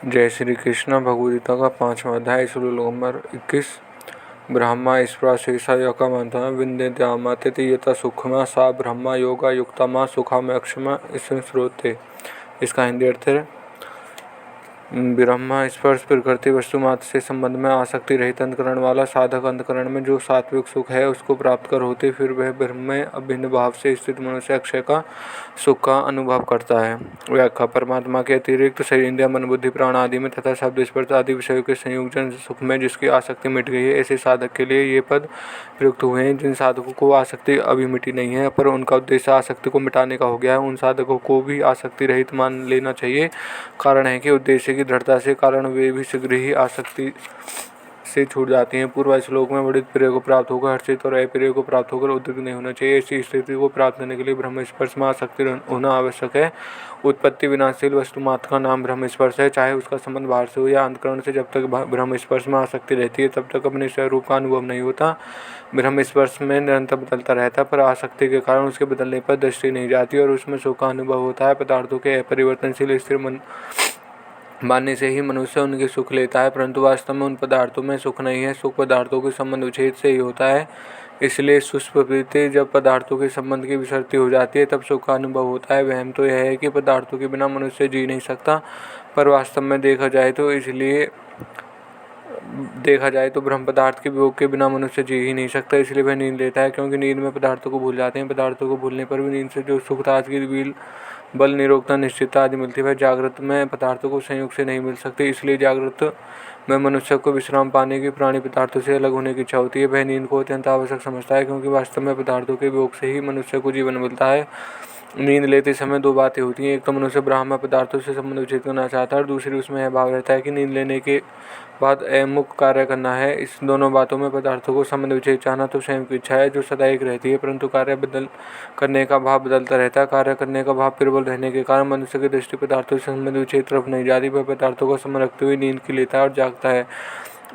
जय श्री कृष्ण। भगवद्गीता का 5वां अध्याय श्लोक नंबर 21। ब्रह्मा स्पर्शेषायकमंथन विंध्यमाते यथा सुखमा सा ब्रह्मा योगा युक्तमा सुखामक्षमा स्रोते। इसका हिंदी अर्थ है, ब्रह्मा स्पर्श प्रकृति वस्तु मात्र से संबंध में आसक्ति रहित अंतकरण वाला साधक अंतकरण में जो सात्विक सुख है उसको प्राप्त कर होते फिर वह ब्रह्म में अभिन्न भाव से स्थित मनुष्य अक्षय का सुख का अनुभव करता है। व्याख्या। परमात्मा के अतिरिक्त शरीर इंद्रिय मन बुद्धि प्राण आदि में तथा शब्द स्पर्श आदि विषयों के संयोजन सुख में जिसकी आसक्ति मिट गई है, ऐसे साधक के लिए ये पद प्रयुक्त हुए हैं। जिन साधकों को आसक्ति अभी मिटी नहीं है पर उनका उद्देश्य आसक्ति को मिटाने का हो गया है, उन साधकों को भी आसक्ति रहित मान लेना चाहिए। कारण है कि उद्देश्य की दृढ़ता से कारण वे भी शीघ्र ही आसक्ति से छूट जाती हैं। पूर्व श्लोक में वर्णित प्रिय को प्राप्त होकर हर्षित और अप्रिय को प्राप्त होकर उद्विग्न नहीं होना चाहिए। ऐसी स्थिति को प्राप्त करने के लिए ब्रह्म स्पर्श में आसक्ति होना आवश्यक है। उत्पत्ति विनाशील वस्तु मात्र का नाम ब्रह्म स्पर्श है, चाहे उसका संबंध बाहर से हो या अंतकरण से। जब तक ब्रह्म स्पर्श में आसक्ति रहती है तब तक अपने स्वरूप का अनुभव नहीं होता। ब्रह्म स्पर्श में निरंतर बदलता रहता है पर आसक्ति के कारण उसके बदलने पर दृष्टि नहीं जाती और उसमें सुख का अनुभव होता है। पदार्थों के अपरिवर्तनशील स्थिर मानने से ही मनुष्य उनके सुख लेता है, परंतु वास्तव में उन पदार्थों में सुख नहीं है। सुख पदार्थों के संबंध विच्छेद से ही होता है। इसलिए सुष्प्रवृत्ति जब पदार्थों के संबंध की विसर्ति हो जाती है तब सुख का अनुभव होता है। वहम तो यह है कि पदार्थों के बिना मनुष्य जी नहीं सकता, पर वास्तव में देखा जाए तो ब्रह्म पदार्थ के वियोग के बिना मनुष्य जी ही नहीं सकता। इसलिए वह नींद लेता है, क्योंकि नींद में पदार्थों को भूल जाते हैं। पदार्थों को भूलने पर भी नींद से जो सुख ताजगी बल निरोगता निश्चितता आदि मिलती है, वह जागृत में पदार्थों को संयोग से नहीं मिल सकती। इसलिए जागृत में मनुष्य को विश्राम पाने की प्राणी पदार्थों से अलग होने की इच्छा होती है। वह नींद को अत्यंत आवश्यक समझता है, क्योंकि वास्तव में पदार्थों के वियोग से ही मनुष्य को जीवन मिलता है। नींद लेते समय दो बातें होती हैं, एक तो मनुष्य ब्राह्मण पदार्थों से संबंध विच्छेद करना चाहता है और दूसरी उसमें यह भाव रहता है कि नींद लेने के बाद अमुक कार्य करना है। इस दोनों बातों में पदार्थों को संबंध विच्छेद चाहना तो स्वयं की इच्छा है जो सदा एक रहती है, परंतु कार्य बदल करने का भाव बदलता रहता है। कार्य करने का भाव प्रबल रहने के कारण मनुष्य की दृष्टि पदार्थों से संबंध विच्छेद तरफ नहीं जाती। वह पदार्थों को संबंध रखते हुए नींद की लेता है और जागता है।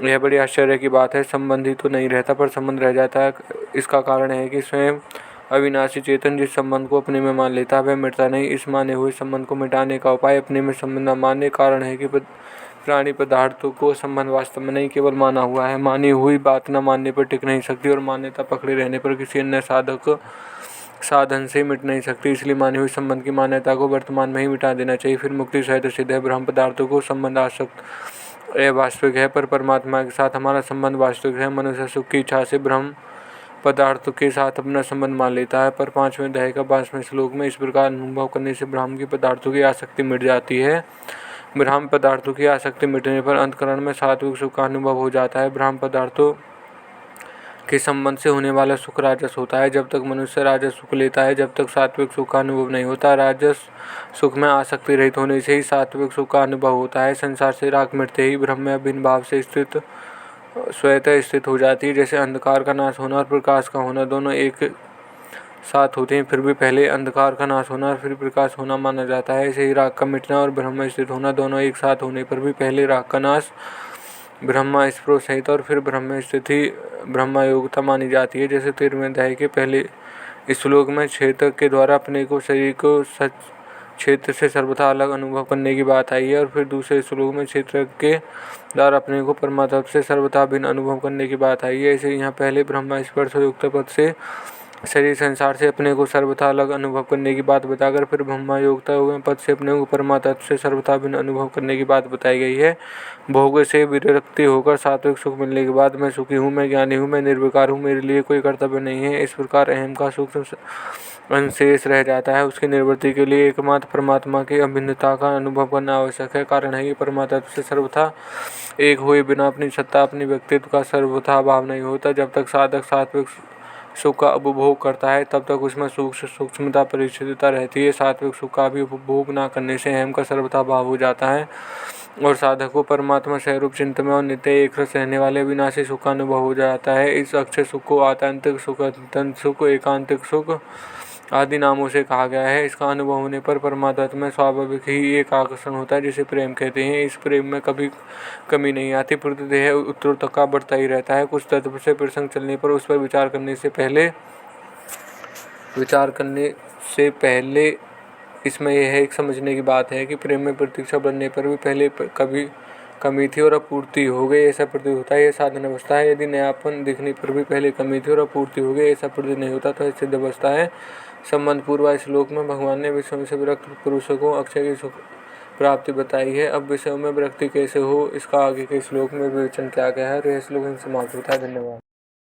यह बड़ी आश्चर्य की बात है। संबंधी तो नहीं रहता पर संबंध रह जाता है। इसका कारण है कि स्वयं अविनाशी चेतन जिस संबंध को अपने में मान लेता है वह मिटता नहीं। इस माने हुए संबंध को मिटाने का उपाय अपने में संबंध न मानने कारण है कि प्राणी पदार्थों को संबंध वास्तव में नहीं केवल माना हुआ है। मानी हुई बात न मानने पर टिक नहीं सकती और मान्यता पकड़े रहने पर किसी अन्य साधन से मिट नहीं सकती। इसलिए मानी हुई संबंध की मान्यता को वर्तमान में ही मिटा देना चाहिए, फिर मुक्ति सहज सिद्ध है। ब्रह्म पदार्थों को संबंध आसक्त वास्तविक है, पर परमात्मा के साथ हमारा संबंध वास्तविक है। मनुष्य सुख की इच्छा से ब्रह्म पदार्थ के साथ अपना संबंध मान लेता है, पर 5वें अध्याय का 5वें श्लोक में इस प्रकार अनुभव करने से ब्रह्म की पदार्थों की आसक्ति मिट जाती है। ब्रह्म पदार्थों की आसक्ति मिटने पर अंतकरण में सात्विक सुख का अनुभव हो जाता है। ब्रह्म पदार्थों के संबंध से होने वाला सुख राजस होता है। जब तक मनुष्य राजस सुख लेता है जब तक सात्विक सुख का अनुभव नहीं होता। राजस सुख में आसक्ति रहित होने से ही सात्विक सुख का अनुभव होता है। संसार से राग मिटते ही ब्रह्म में अभिन्न भाव से स्थित स्वतः स्थित हो जाती है। जैसे अंधकार का नाश होना और प्रकाश का होना दोनों एक साथ होते हैं, फिर भी पहले अंधकार का नाश होना और फिर प्रकाश होना माना जाता है। ऐसे ही राग का मिटना और ब्रह्म में स्थित होना दोनों एक साथ होने पर भी पहले राग का नाश ब्रह्म स्पृह सहित और फिर ब्रह्म में स्थिति ब्रह्म योग्यता मानी जाती है। जैसे 13वें अध्याय के पहले श्लोक में क्षेत्र के द्वारा अपने को शरीर को क्षेत्र से सर्वथा अलग अनुभव करने की बात आई है और फिर दूसरे श्लोक में क्षेत्र के द्वारा अपने को परमात्मा से सर्वथा भिन्न अनुभव करने की बात आई है। ऐसे यहाँ पहले ब्रह्म स्पर्श युक्त पद से शरीर संसार से अपने को सर्वथा अलग अनुभव करने की बात बताकर फिर ब्रह्म योग्यता पद से अपने को परमात्मा से सर्वथा भिन्न अनुभव करने की बात बताई गई है। भोग से विरक्ति होकर सात्विक सुख मिलने के बाद मैं सुखी हूँ, मैं ज्ञानी हूँ, मैं निर्विकार हूँ, मेरे लिए कोई कर्तव्य नहीं है, इस प्रकार अहम का सुख अंशेष रह जाता है। उसकी निवृत्ति के लिए एकमात्र परमात्मा की अभिन्नता का अनुभव करना आवश्यक है। कारण है कि परमात्मा से सर्वथा एक हुए बिना अपनी सत्ता अपनी व्यक्तित्व का सर्वथा भाव नहीं होता। जब तक साधक सात्विक सुख का उपभोग करता है तब तक उसमें सूक्ष्मता परिचितता रहती है। सात्विक सुख का भी उपभोग न करने से अहम का सर्वथा भाव हो जाता है और साधक को परमात्मा स्वरूप चिंतन में और नित्य एक रस रहने वाले विनाशी सुख का अनुभव हो जाता है। इस अक्षय सुख को आत्यंतिक सुख, अत्यंत सुख, एकांतिक सुख आदि नामों से कहा गया है। इसका अनुभव होने पर परमात्मा में स्वाभाविक ही एक आकर्षण होता है जिसे प्रेम कहते हैं। इस प्रेम में कभी कमी नहीं आती, प्रतिदेह उत्तर का बढ़ता ही रहता है। कुछ तत्व से प्रसंग चलने पर उस पर विचार करने से पहले इसमें यह एक समझने की बात है कि प्रेम में प्रतीक्षा बनने पर भी पहले कभी कमी थी और अपूर्ति हो गई ऐसा प्रतीत होता है। यह साधन अवस्था है। यदि नयापन दिखने पर भी पहले कमी थी और अपूर्ति हो गई ऐसा प्रतीत नहीं होता तो सिद्ध अवस्था है। संबंध पूर्व श्लोक में भगवान ने विषयों से विरक्त पुरुषों को अक्षय की सुख प्राप्ति बताई है। अब विषयों में विरक्ति कैसे हो इसका आगे के श्लोक में विवेचन किया गया है और यह श्लोक समाप्त होता है। धन्यवाद।